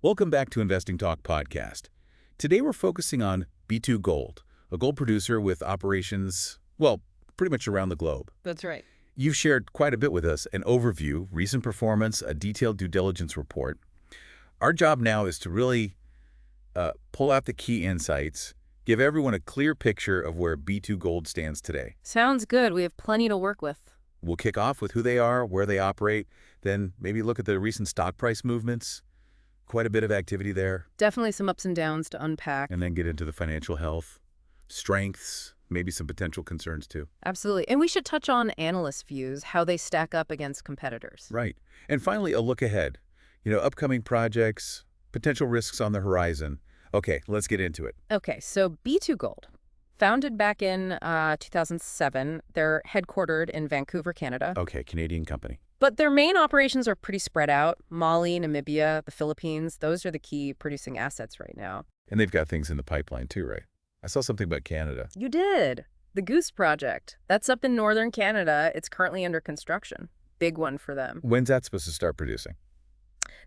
Welcome back to Investing Talk Podcast. Today we're focusing on B2Gold, a gold producer with operations, well, pretty much around the globe. That's right. You've shared quite a bit with us, an overview, recent performance, a detailed due diligence report. Our job now is to really pull out the key insights, give everyone a clear picture of where B2Gold stands today. Sounds good. We have plenty to work with. We'll kick off with who they are, where they operate, then maybe look at the recent stock price movements. Quite a bit of activity there. Definitely some ups and downs to unpack. And then get into the financial health, strengths, maybe some potential concerns too. Absolutely. And we should touch on analyst views, how they stack up against competitors. Right. And finally, a look ahead. Upcoming projects, potential risks on the horizon. Okay, let's get into it. Okay, so B2Gold, founded back in 2007. They're headquartered in Vancouver, Canada. Okay, Canadian company. But their main operations are pretty spread out. Mali, Namibia, the Philippines, those are the key producing assets right now. And they've got things in the pipeline too, right? I saw something about Canada. You did. The Goose project. That's up in northern Canada. It's currently under construction. Big one for them. When's that supposed to start producing?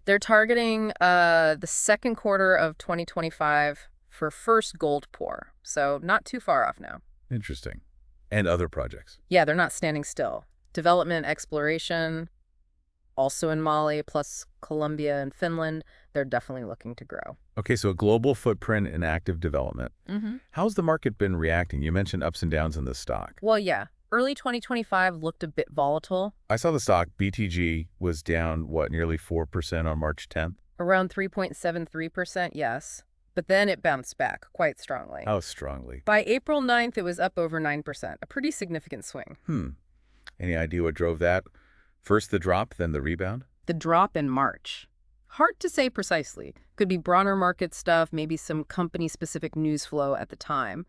They're targeting the second quarter of 2025 for first gold pour. So not too far off now. Interesting. And other projects. Yeah, they're not standing still. Development, exploration, also in Mali, plus Colombia and Finland. They're definitely looking to grow. Okay, so a global footprint and active development. How's the market been reacting? You mentioned ups and downs in the stock. Well, yeah. Early 2025 looked a bit volatile. I saw the stock, BTG, was down, nearly 4% on March 10th? Around 3.73%, yes. But then it bounced back quite strongly. How strongly? By April 9th, it was up over 9%, a pretty significant swing. Any idea what drove that? First the drop, then the rebound? The drop in March. Hard to say precisely. Could be broader market stuff, maybe some company-specific news flow at the time.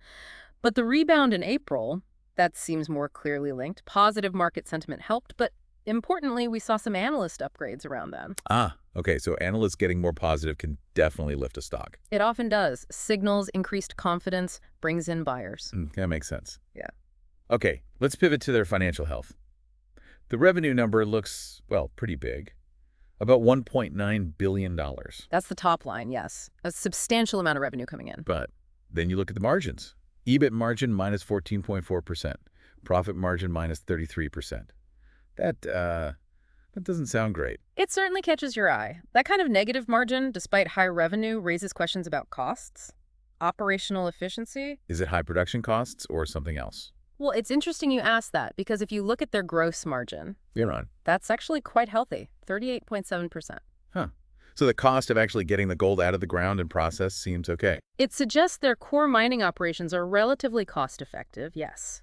But the rebound in April, that seems more clearly linked. Positive market sentiment helped, but importantly, we saw some analyst upgrades around then. Okay, so analysts getting more positive can definitely lift a stock. It often does. Signals increased confidence, brings in buyers. That makes sense. Yeah. Okay, let's pivot to their financial health. The revenue number looks, pretty big. About $1.9 billion. That's the top line, yes. A substantial amount of revenue coming in. But then you look at the margins. EBIT margin minus 14.4%. Profit margin minus 33%. That doesn't sound great. It certainly catches your eye. That kind of negative margin, despite high revenue, raises questions about costs, operational efficiency. Is it high production costs or something else? Well, it's interesting you ask that, because if you look at their gross margin, You're on. that's actually quite healthy, 38.7%. So the cost of actually getting the gold out of the ground and processed seems okay. It suggests their core mining operations are relatively cost-effective, yes.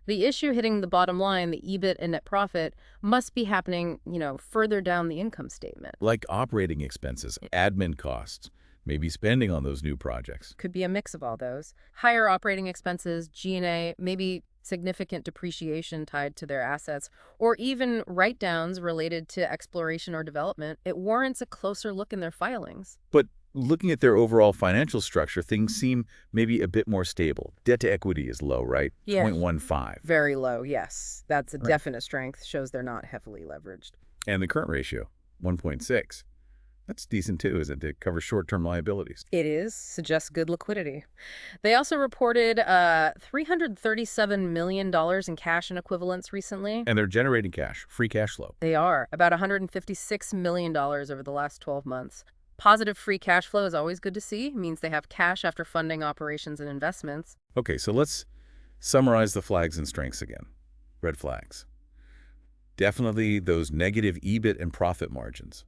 The issue hitting the bottom line, the EBIT and net profit, must be happening, further down the income statement. Like operating expenses, admin costs, maybe spending on those new projects. Could be a mix of all those. Higher operating expenses, G&A, maybe significant depreciation tied to their assets, or even write-downs related to exploration or development. It warrants a closer look in their filings. But looking at their overall financial structure, things seem maybe a bit more stable. Debt to equity is low, right? Yeah. 0.15. Very low, yes. That's a Right. definite strength. Shows they're not heavily leveraged. And the current ratio, 1.6. That's decent too, isn't it? It covers short-term liabilities. It is. Suggests good liquidity. They also reported $337 million in cash and equivalents recently. And they're generating cash, free cash flow. They are. About $156 million over the last 12 months. Positive free cash flow is always good to see. It means they have cash after funding operations and investments. Okay, so let's summarize the flags and strengths again. Red flags. Definitely those negative EBIT and profit margins.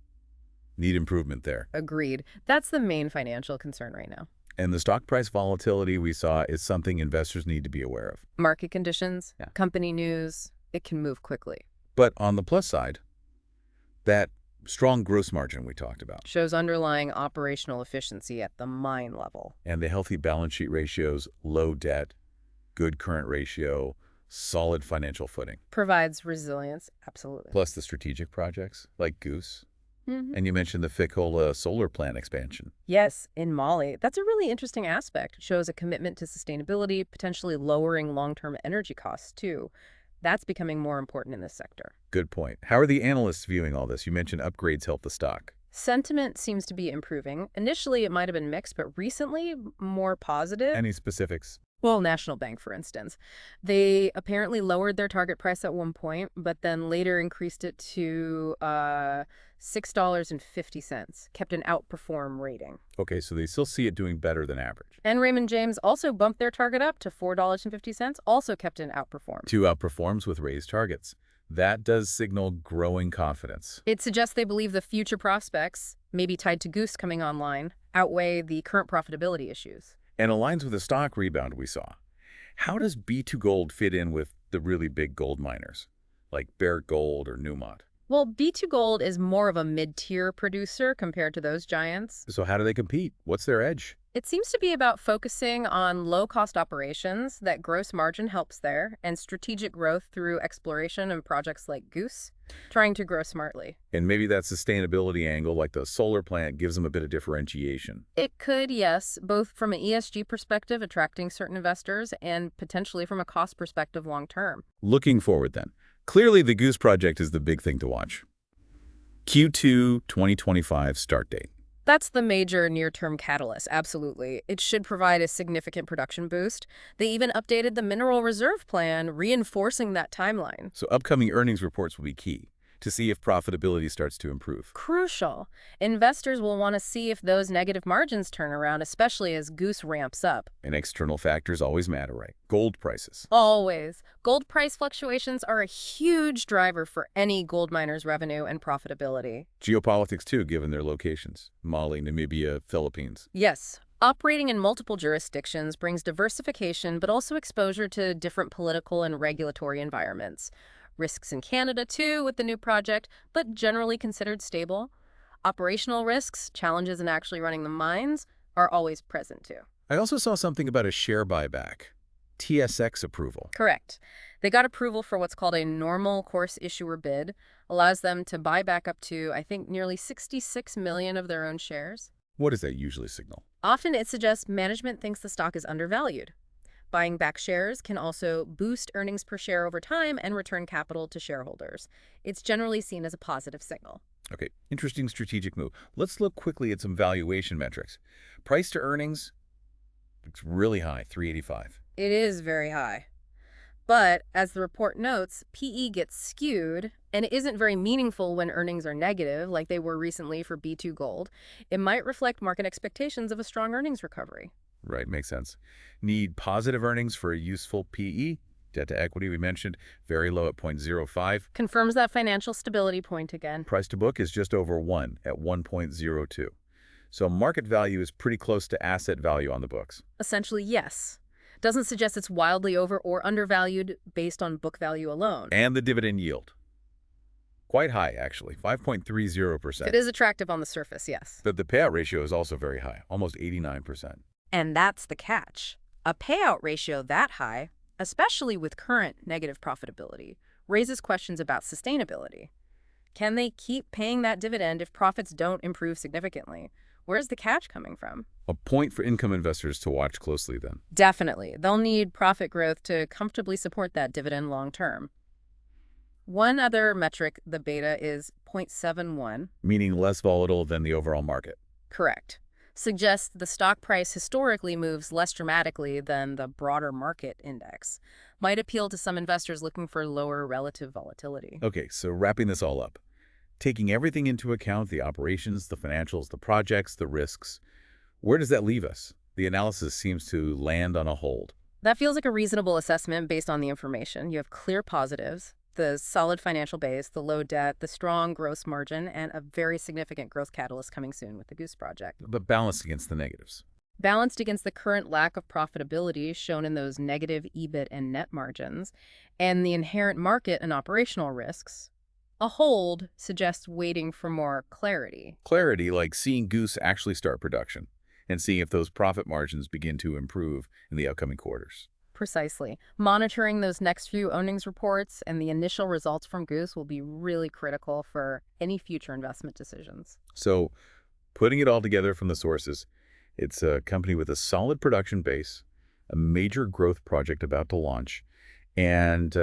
Need improvement there. Agreed. That's the main financial concern right now. And the stock price volatility we saw is something investors need to be aware of. Market conditions, company news, it can move quickly. But on the plus side, that strong gross margin we talked about. Shows underlying operational efficiency at the mine level. And the healthy balance sheet ratios, low debt, good current ratio, solid financial footing. Provides resilience, absolutely. Plus the strategic projects like Goose. Mm-hmm. And you mentioned the Fekola solar plant expansion. Yes, in Mali. That's a really interesting aspect. It shows a commitment to sustainability, potentially lowering long-term energy costs, too. That's becoming more important in this sector. Good point. How are the analysts viewing all this? You mentioned upgrades help the stock. Sentiment seems to be improving. Initially, it might have been mixed, but recently, more positive. Any specifics? Well, National Bank, for instance. They apparently lowered their target price at one point, but then later increased it to $6.50, kept an outperform rating. Okay, so they still see it doing better than average. And Raymond James also bumped their target up to $4.50, also kept an outperform. Two outperforms with raised targets. That does signal growing confidence. It suggests they believe the future prospects, maybe tied to Goose coming online, outweigh the current profitability issues. And aligns with the stock rebound we saw. How does B2Gold fit in with the really big gold miners, like Bear Gold or Newmont? Well, B2Gold is more of a mid-tier producer compared to those giants. So how do they compete? What's their edge? It seems to be about focusing on low-cost operations, that gross margin helps there, and strategic growth through exploration and projects like Goose, trying to grow smartly. And maybe that sustainability angle, like the solar plant, gives them a bit of differentiation. It could, yes, both from an ESG perspective, attracting certain investors, and potentially from a cost perspective long-term. Looking forward then. Clearly, the Goose project is the big thing to watch. Q2 2025 start date. That's the major near-term catalyst, absolutely. It should provide a significant production boost. They even updated the mineral reserve plan, reinforcing that timeline. So upcoming earnings reports will be key to see if profitability starts to improve. Crucial. Investors will want to see if those negative margins turn around, especially as Goose ramps up. And external factors always matter, right? Gold prices. Always. Gold price fluctuations are a huge driver for any gold miner's revenue and profitability. Geopolitics, too, given their locations. Mali, Namibia, Philippines. Yes. Operating in multiple jurisdictions brings diversification, but also exposure to different political and regulatory environments. Risks in Canada, too, with the new project, but generally considered stable. Operational risks, challenges in actually running the mines, are always present, too. I also saw something about a share buyback. TSX approval. Correct. They got approval for what's called a normal course issuer bid, allows them to buy back up to, I think, nearly 66 million of their own shares. What does that usually signal? Often it suggests management thinks the stock is undervalued. Buying back shares can also boost earnings per share over time and return capital to shareholders. It's generally seen as a positive signal. Okay, interesting strategic move. Let's look quickly at some valuation metrics. Price to earnings, it's really high, 385. It is very high. But, as the report notes, PE gets skewed, and it isn't very meaningful when earnings are negative, like they were recently for B2Gold. It might reflect market expectations of a strong earnings recovery. Right, makes sense. Need positive earnings for a useful PE. Debt to equity, we mentioned, very low at 0.05. Confirms that financial stability point again. Price to book is just over 1 at 1.02. So market value is pretty close to asset value on the books. Essentially, yes. Doesn't suggest it's wildly over or undervalued based on book value alone. And the dividend yield. Quite high, actually, 5.30%. It is attractive on the surface, yes. But the payout ratio is also very high, almost 89%. And that's the catch. A payout ratio that high, especially with current negative profitability, raises questions about sustainability. Can they keep paying that dividend if profits don't improve significantly? Where's the catch coming from? A point for income investors to watch closely then. Definitely. They'll need profit growth to comfortably support that dividend long term. One other metric, the beta, is 0.71. Meaning less volatile than the overall market. Correct. Suggests the stock price historically moves less dramatically than the broader market index. Might appeal to some investors looking for lower relative volatility. Okay, so wrapping this all up. Taking everything into account, the operations, the financials, the projects, the risks, where does that leave us? The analysis seems to land on a hold. That feels like a reasonable assessment based on the information. You have clear positives, the solid financial base, the low debt, the strong gross margin, and a very significant growth catalyst coming soon with the Goose project. But balanced against the negatives. Balanced against the current lack of profitability shown in those negative EBIT and net margins, and the inherent market and operational risks, a hold suggests waiting for more clarity. Clarity, like seeing Goose actually start production and seeing if those profit margins begin to improve in the upcoming quarters. Precisely. Monitoring those next few earnings reports and the initial results from Goose will be really critical for any future investment decisions. So, putting it all together from the sources, it's a company with a solid production base, a major growth project about to launch, and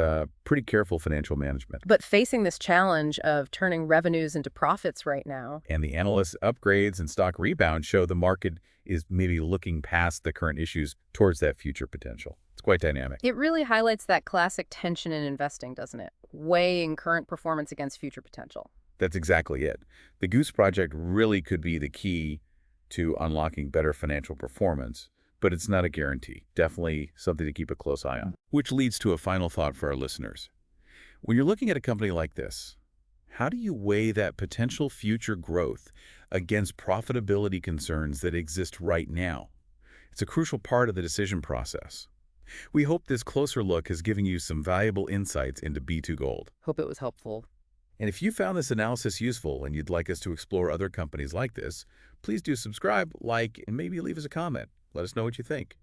pretty careful financial management. But facing this challenge of turning revenues into profits right now, And the analysts' upgrades and stock rebound show the market is maybe looking past the current issues towards that future potential. It's quite dynamic. it really highlights that classic tension in investing, doesn't it? Weighing current performance against future potential. That's exactly it. The Goose project really could be the key to unlocking better financial performance, but it's not a guarantee. Definitely something to keep a close eye on. Which leads to a final thought for our listeners. When you're looking at a company like this, how do you weigh that potential future growth against profitability concerns that exist right now? It's a crucial part of the decision process. We hope this closer look has given you some valuable insights into B2Gold. Hope it was helpful. And if you found this analysis useful and you'd like us to explore other companies like this, please do subscribe, like, and maybe leave us a comment. Let us know what you think.